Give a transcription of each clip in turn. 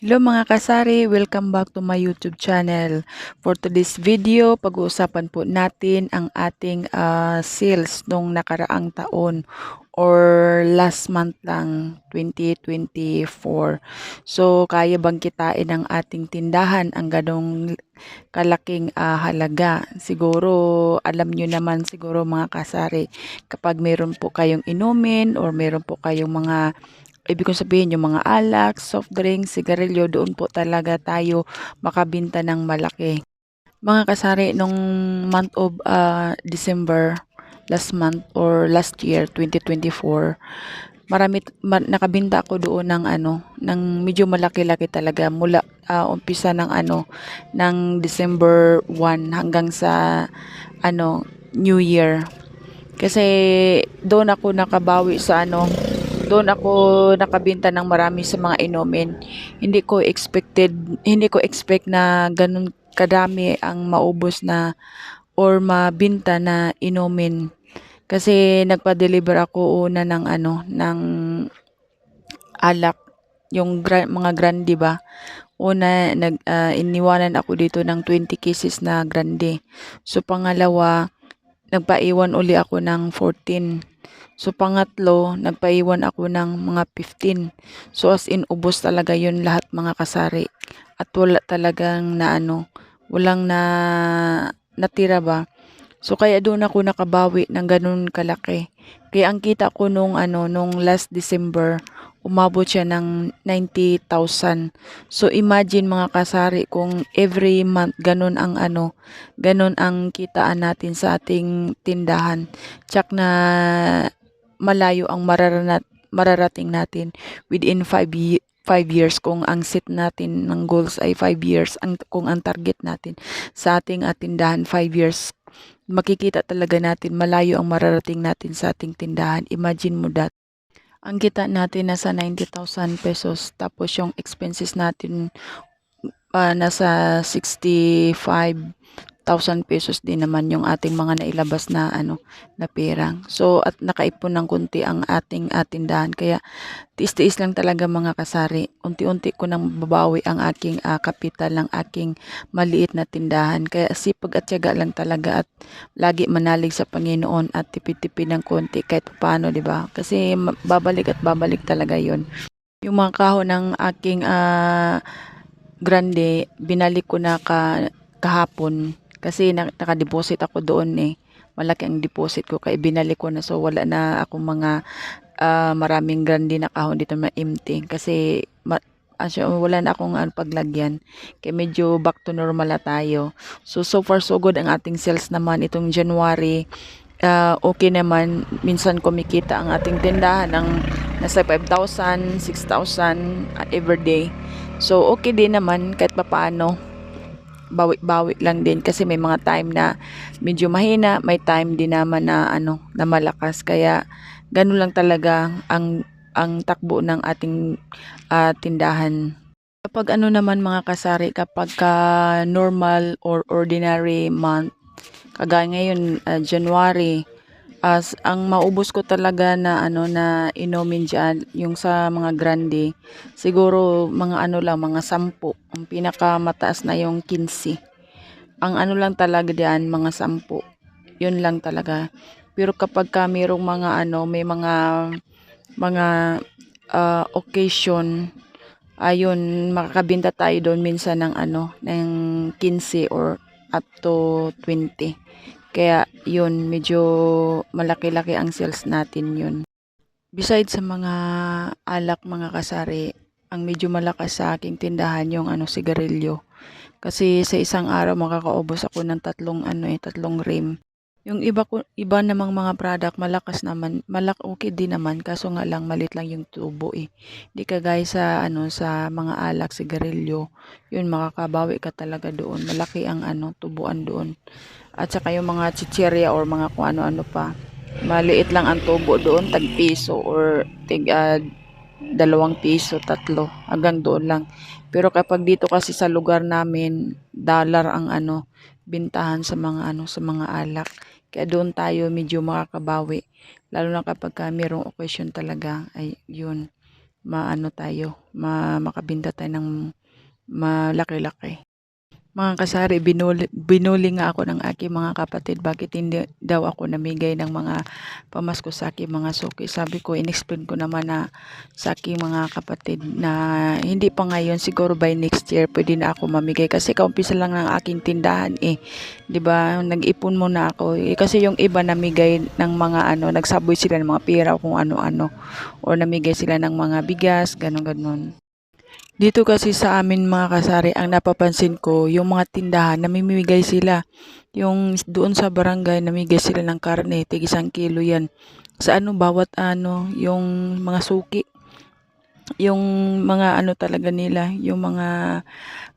Hello mga kasari, welcome back to my YouTube channel. For today's video, pag-uusapan po natin ang ating sales nung nakaraang taon or last month lang, 2024. So, kaya bang kitain ng ating tindahan ang ganong kalaking halaga? Siguro, alam nyo naman siguro mga kasari, kapag meron po kayong inumin or meron po kayong mga ibig kong sabihin yung mga alak, soft drinks, sigarilyo, doon po talaga tayo makabinta ng malaki. Mga kasari, nung month of December, last month or last year, 2024, nakabinta ako doon ng ng medyo malaki-laki talaga mula umpisa ng ng December 1 hanggang sa New Year. Kasi doon ako nakabawi sa doon ako nakabenta ng marami sa mga inumin. Hindi ko expect na ganun kadami ang maubos na or mabinta na inumin. Kasi nagpa-deliver ako una ng ng alak, yung mga grande ba. Una, iniwanan ako dito ng 20 cases na grande. So, pangalawa, nagpaiwan uli ako ng 14. So, pangatlo, nagpaiwan ako ng mga 15. So, as in, ubos talaga yun lahat mga kasari. At wala talagang walang natira ba. So, kaya doon ako nakabawi ng ganun kalaki. Kaya ang kita ko nung last December, umabot siya ng 90,000. So, imagine mga kasari kung every month ganun ang ganun ang kitaan natin sa ating tindahan. Tsak na malayo ang mararating natin within 5 years kung ang set natin ng goals ay 5 years, kung ang target natin sa ating tindahan 5 years, makikita talaga natin malayo ang mararating natin sa ating tindahan. Imagine mo that. Ang kita natin nasa 90,000 pesos tapos yung expenses natin nasa 65,000 pesos din naman yung ating mga nailabas na na pera. So at nakaipon ng kunti ang ating tindahan, kaya tiis-tiis lang talaga mga kasari. Unti-unti ko nang babawi ang aking kapital ng aking maliit na tindahan. Kaya sipag at tiyaga lang talaga at lagi manalig sa Panginoon at tipid-tipid ng konti kahit paano, 'di ba? Kasi babalik at babalik talaga 'yon. Yung mga kahon ng aking grande, binalik ko na kahapon kasi naka-deposit ako doon eh. Malaki ang deposit ko kaya binalik ko na, so wala na akong mga maraming grande na kahon dito na empty kasi wala na akong paglagyan. Kaya medyo back to normal na tayo. So far so good ang ating sales naman itong January. Okay naman, minsan kumikita ang ating tindahan ng nasa 5,000, 6,000 every day. So okay din naman kahit papaano, bawi-bawi lang din kasi may mga time na medyo mahina, may time din naman na na malakas. Kaya ganun lang talaga ang takbo ng ating tindahan. Kapag naman mga kasari, kapag normal or ordinary month, kagaya ngayon January, ang maubos ko talaga na na inumin diyan yung sa mga grande, siguro mga lang, mga 10. Ang pinakamataas na yung 15. Ang lang talaga diyan, mga 10. Yun lang talaga. Pero kapag mayroong mga may mga occasion, ayun, makakabenta tayo doon minsan ng ng 15 or up to 20. Kaya yun, medyo malaki-laki ang sales natin yun. Besides sa mga alak mga kasari, ang medyo malakas sa aking tindahan yung sigarilyo. Kasi sa isang araw makakaubos ako ng tatlong rim. Yung iba namang mga product malakas naman, okay din naman, kaso nga lang malit lang yung tubo eh. Di kagaya sa sa mga alak, sigarilyo, yun makakabawi ka talaga doon. Malaki ang tubuan doon. At saka yung mga chichirya or mga kung ano-ano pa. Maliit lang ang tubo doon, tag-piso or tig 2 piso, 3, hanggang doon lang. Pero kapag dito kasi sa lugar namin, dollar ang bintahan sa mga sa mga alak. Kaya doon tayo medyo makakabawi. Lalo na kapag mayroong occasion talaga, ay yun. maano tayo, makabenta tayo ng malaki-laki. Mga kasari, binuli nga ako ng aking mga kapatid bakit hindi daw ako namigay ng mga pamasko sa aking mga suki. Sabi ko, in-explain ko naman na sa aking mga kapatid na hindi pa ngayon, siguro by next year pwede na ako mamigay kasi kaumpisa lang ng aking tindahan eh. 'Di ba? Nag-ipon muna ako. Kasi yung iba namigay ng mga nagsaboy sila ng mga pera o kung ano-ano or namigay sila ng mga bigas, ganun-ganun. Dito kasi sa amin mga kasari, ang napapansin ko, yung mga tindahan, namimigay sila. Yung doon sa barangay, namigay sila ng karne, tig 1 kilo yan. Sa bawat yung mga suki, yung mga talaga nila, yung mga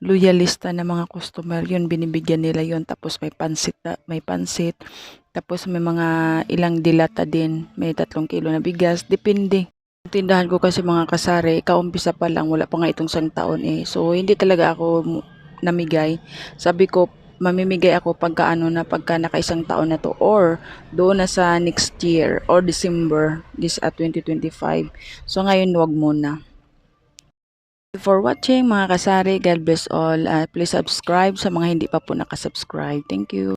loyalista na mga customer, yun binibigyan nila yun. Tapos may pansit, tapos may mga ilang dilata din, may 3 kilo na bigas, depende. Tindahan ko kasi mga kasari, kaumpisa pa lang, wala pa nga itong 1 taon eh. So, hindi talaga ako namigay. Sabi ko, mamimigay ako pagka naka 1 taon na to or doon na sa next year or December, this at 2025. So, ngayon wag muna. Thank you for watching mga kasari. God bless all. Please subscribe sa mga hindi pa po nakasubscribe. Thank you.